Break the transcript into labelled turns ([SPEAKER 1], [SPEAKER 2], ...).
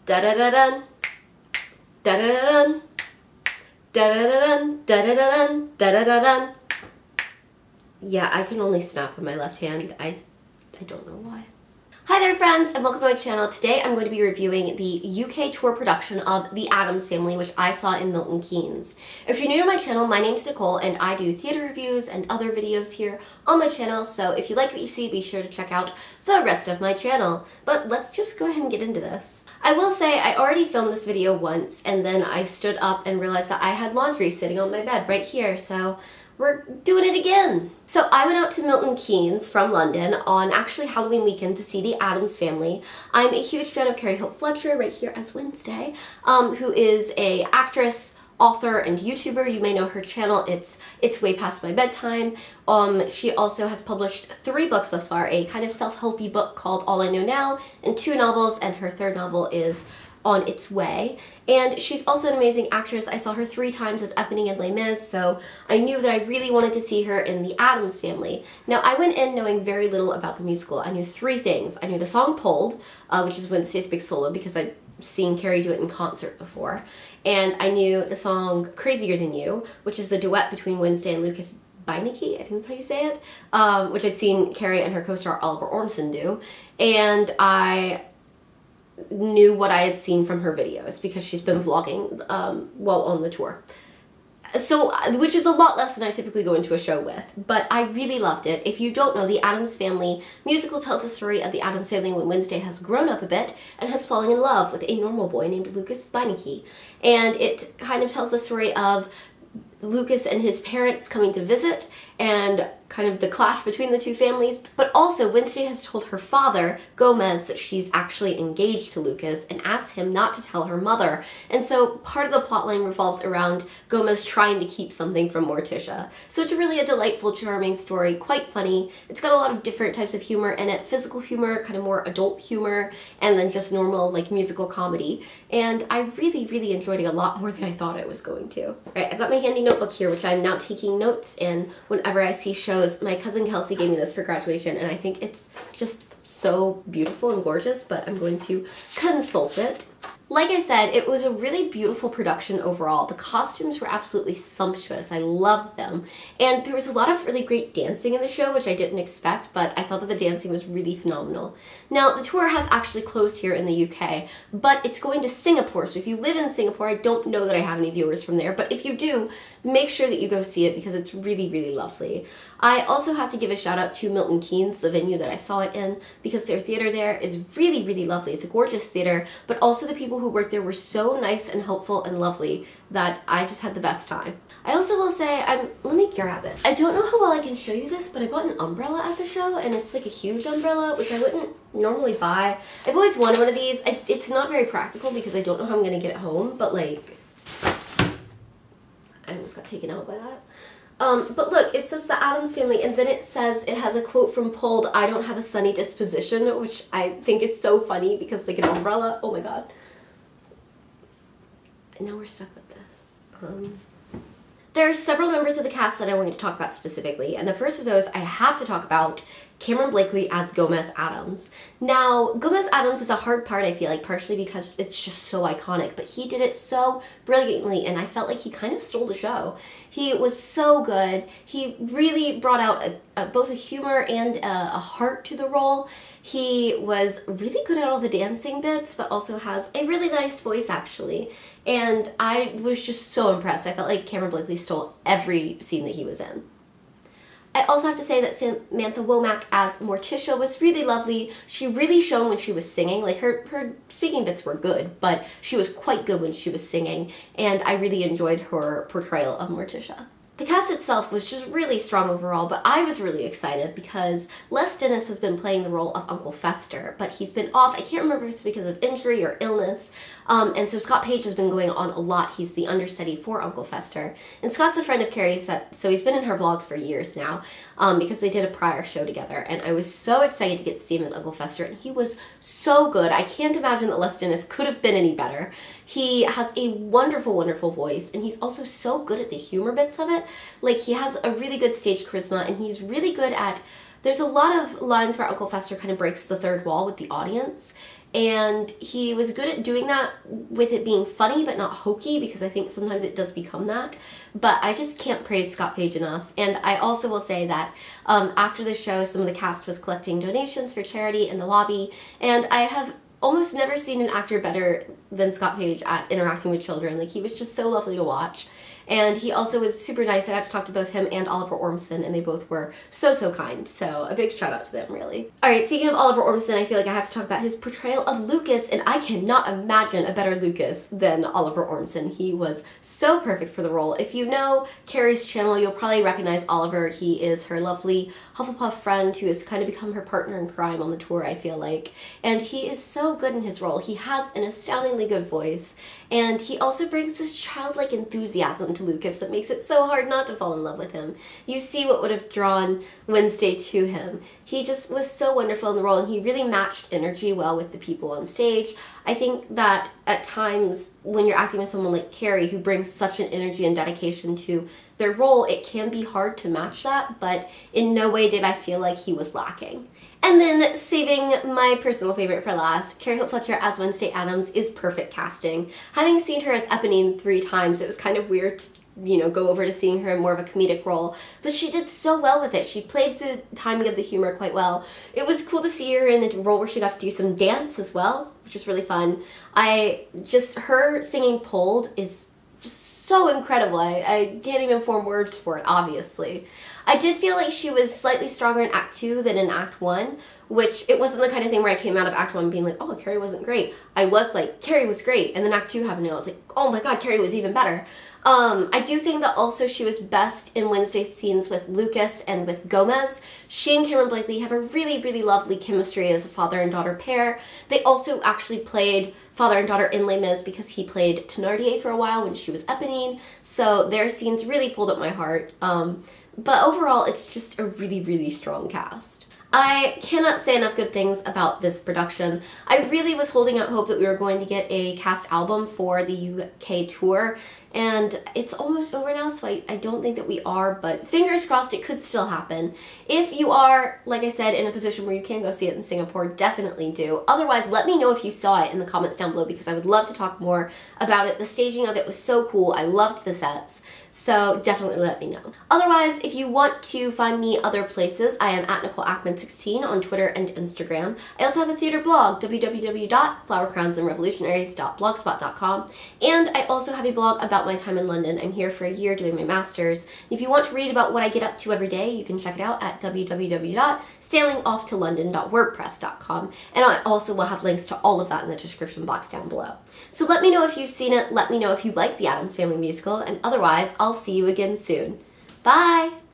[SPEAKER 1] Da da da dun. Da da da dun. Da da da dun. Da da da dun. Da da da dun. Yeah, I can only snap with my left hand. I don't know why. Hi there friends, and welcome to my channel. Today I'm going to be reviewing the UK tour production of The Addams Family, which I saw in Milton Keynes. If you're new to my channel, my name's Nicole and I do theater reviews and other videos here on my channel, so if you like what you see, be sure to check out the rest of my channel. But let's just go ahead and get into this. I will say I already filmed this video once and then I stood up and realized that I had laundry sitting on my bed right here, so we're doing it again. So I went out to Milton Keynes from London on actually Halloween weekend to see The Addams Family. I'm a huge fan of Carrie Hope Fletcher, right here as Wednesday, who is a actress, author, and YouTuber. You may know her channel. It's Way Past My Bedtime. She also has published 3 books thus far, a kind of self-helpy book called All I Know Now, and 2 novels, and her 3rd novel is on its way. And she's also an amazing actress. I saw her 3 times as Eponine in Les Mis, so I knew that I really wanted to see her in The Addams Family. Now, I went in knowing very little about the musical. I knew 3 things. I knew the song Pulled, which is Wednesday's big solo, because I'd seen Carrie do it in concert before. And I knew the song Crazier Than You, which is the duet between Wednesday and Lucas Beinecke, I think that's how you say it, which I'd seen Carrie and her co-star Oliver Ormston do. And I knew what I had seen from her videos because she's been vlogging while on the tour. So, which is a lot less than I typically go into a show with, but I really loved it. If you don't know, The Addams Family musical tells the story of the Addams family when Wednesday has grown up a bit and has fallen in love with a normal boy named Lucas Beinecke. And it kind of tells the story of Lucas and his parents coming to visit and kind of the clash between the 2 families, but also Wednesday has told her father, Gomez, that she's actually engaged to Lucas and asks him not to tell her mother. And so part of the plotline revolves around Gomez trying to keep something from Morticia. So it's really a delightful, charming story, quite funny. It's got a lot of different types of humor in it, physical humor, kind of more adult humor, and then just normal like musical comedy. And I really, really enjoyed it a lot more than I thought I was going to. All right, I've got my handy notebook here, which I'm now taking notes in whenever I see shows. My cousin Kelsey gave me this for graduation, and I think it's just so beautiful and gorgeous, but I'm going to consult it. Like I said, it was a really beautiful production overall. The costumes were absolutely sumptuous. I loved them. And there was a lot of really great dancing in the show, which I didn't expect, but I thought that the dancing was really phenomenal. Now, the tour has actually closed here in the UK, but it's going to Singapore. So if you live in Singapore, I don't know that I have any viewers from there, but if you do, make sure that you go see it because it's really, really lovely. I also have to give a shout out to Milton Keynes, the venue that I saw it in, because their theater there is really, really lovely. It's a gorgeous theater, but also the people who worked there were so nice and helpful and lovely that I just had the best time. I also will say, let me grab it. I don't know how well I can show you this, but I bought an umbrella at the show, and it's like a huge umbrella, which I wouldn't normally buy. I've always wanted one of these. It's not very practical because I don't know how I'm gonna get it home, but like, I almost got taken out by that. But look, it says The Addams Family, and then it says, it has a quote from Pulled, "I don't have a sunny disposition," which I think is so funny because like an umbrella, oh my god. And now we're stuck with this. There are several members of the cast that I wanted to talk about specifically, and the first of those I have to talk about Cameron Blakely as Gomez Addams. Now, Gomez Addams is a hard part, I feel like, partially because it's just so iconic, but he did it so brilliantly, and I felt like he kind of stole the show. He was so good. He really brought out both a humor and a heart to the role. He was really good at all the dancing bits, but also has a really nice voice, actually. And I was just so impressed. I felt like Cameron Blakely stole every scene that he was in. I also have to say that Samantha Womack as Morticia was really lovely. She really shone when she was singing. Like, her speaking bits were good, but she was quite good when she was singing, and I really enjoyed her portrayal of Morticia. The cast itself was just really strong overall, but I was really excited because Les Dennis has been playing the role of Uncle Fester, but he's been off. I can't remember if it's because of injury or illness, and so Scott Page has been going on a lot. He's the understudy for Uncle Fester, and Scott's a friend of Carrie's, so he's been in her vlogs for years now, because they did a prior show together, and I was so excited to get to see him as Uncle Fester, and he was so good. I can't imagine that Les Dennis could have been any better. He has a wonderful, wonderful voice, and he's also so good at the humor bits of it. Like, he has a really good stage charisma, and he's really good at, there's a lot of lines where Uncle Fester kind of breaks the third wall with the audience, and he was good at doing that with it being funny but not hokey, because I think sometimes it does become that. But I just can't praise Scott Page enough. And I also will say that after the show, some of the cast was collecting donations for charity in the lobby, and I have almost never seen an actor better than Scott Page at interacting with children. Like, he was just so lovely to watch. And he also was super nice. I got to talk to both him and Oliver Ormston, and they both were so kind. So a big shout out to them, really. All right, speaking of Oliver Ormston, I feel like I have to talk about his portrayal of Lucas, and I cannot imagine a better Lucas than Oliver Ormston. He was so perfect for the role. If you know Carrie's channel, you'll probably recognize Oliver. He is her lovely Hufflepuff friend who has kind of become her partner in crime on the tour, I feel like. And he is so good in his role. He has an astoundingly good voice, and he also brings this childlike enthusiasm to Lucas that makes it so hard not to fall in love with him. You see what would have drawn Wednesday to him. He just was so wonderful in the role, and he really matched energy well with the people on stage. I think that at times when you're acting with someone like Carrie, who brings such an energy and dedication to their role, it can be hard to match that, but in no way did I feel like he was lacking. And then, saving my personal favorite for last, Carrie Hope Fletcher as Wednesday Addams is perfect casting. Having seen her as Eponine 3 times, it was kind of weird to, go over to seeing her in more of a comedic role, but she did so well with it. She played the timing of the humor quite well. It was cool to see her in a role where she got to do some dance as well, which was really fun. Her singing Pulled is just so incredible. I can't even form words for it, obviously. I did feel like she was slightly stronger in Act 2 than in Act 1, which it wasn't the kind of thing where I came out of Act 1 being like, oh, Carrie wasn't great. I was like, Carrie was great, and then Act 2 happened and I was like, oh my god, Carrie was even better. I do think that also she was best in Wednesday's scenes with Lucas and with Gomez. She and Cameron Blakely have a really lovely chemistry as a father and daughter pair. They also actually played father and daughter in Les Mis because he played Thénardier for a while when she was Eponine, so their scenes really pulled at my heart. But overall, it's just a really strong cast. I cannot say enough good things about this production. I really was holding out hope that we were going to get a cast album for the UK tour, and it's almost over now, so I don't think that we are, but fingers crossed it could still happen. If you are, like I said, in a position where you can go see it in Singapore, definitely do. Otherwise, let me know if you saw it in the comments down below, because I would love to talk more about it. The staging of it was so cool. I loved the sets. So definitely let me know. Otherwise, if you want to find me other places, I am at NicoleAckman16 on Twitter and Instagram. I also have a theater blog, www.flowercrownsandrevolutionaries.blogspot.com, and I also have a blog about my time in London. I'm here for a year doing my master's. If you want to read about what I get up to every day, you can check it out at www.sailingofftoLondon.wordpress.com, and I also will have links to all of that in the description box down below. So let me know if you've seen it, let me know if you like the Addams Family musical, and otherwise, I'll see you again soon. Bye!